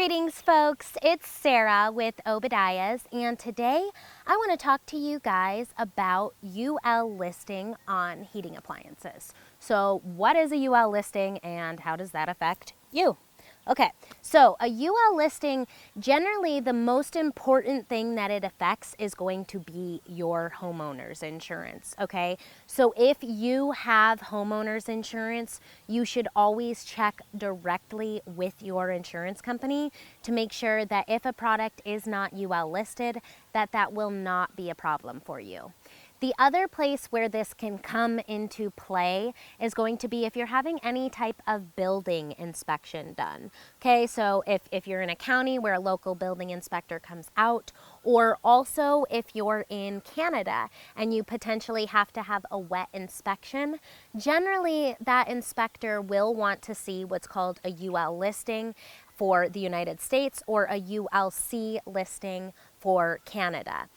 Greetings, folks. It's Sarah with Obadiah's, and today I want to talk to you guys about UL listing on heating appliances. So what is a UL listing and how does that affect you? Okay, so a UL listing, generally the most important thing that it affects is going to be your homeowner's insurance, okay? So if you have homeowner's insurance, you should always check directly with your insurance company to make sure that if a product is not UL listed, that will not be a problem for you. The other place where this can come into play is going to be if you're having any type of building inspection done. Okay, so if you're in a county where a local building inspector comes out, or also if you're in Canada and you potentially have to have a wet inspection, generally that inspector will want to see what's called a UL listing for the United States or a ULC listing for Canada.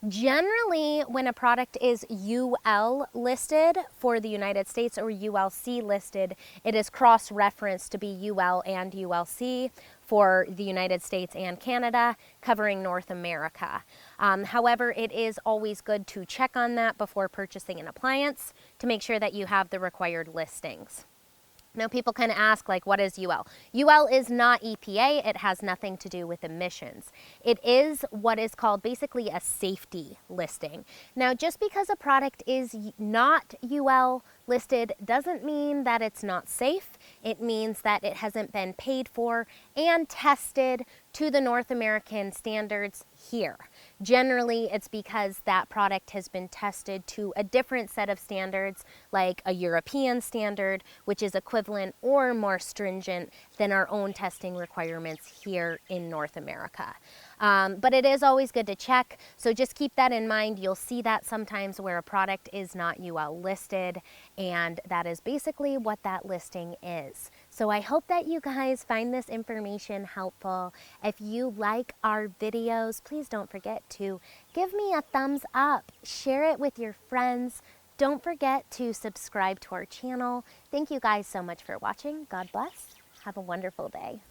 Generally, when a product is UL listed for the United States or ULC listed, it is cross-referenced to be UL and ULC for the United States and Canada, covering North America. However, it is always good to check on that before purchasing an appliance to make sure that you have the required listings. Now people kind of ask, like, what is UL? UL is not EPA. It has nothing to do with emissions. It is what is called basically a safety listing. Now, just because a product is not UL listed doesn't mean that it's not safe. It means that it hasn't been paid for and tested to the North American standards here. Generally, it's because that product has been tested to a different set of standards, like a European standard, which is equivalent or more stringent than our own testing requirements here in North America. But it is always good to check, so just keep that in mind. You'll see that sometimes where a product is not UL listed, and that is basically what that listing is. So I hope that you guys find this information helpful. If you like our videos, please don't forget to give me a thumbs up, share it with your friends. Don't forget to subscribe to our channel. Thank you guys so much for watching. God bless. Have a wonderful day.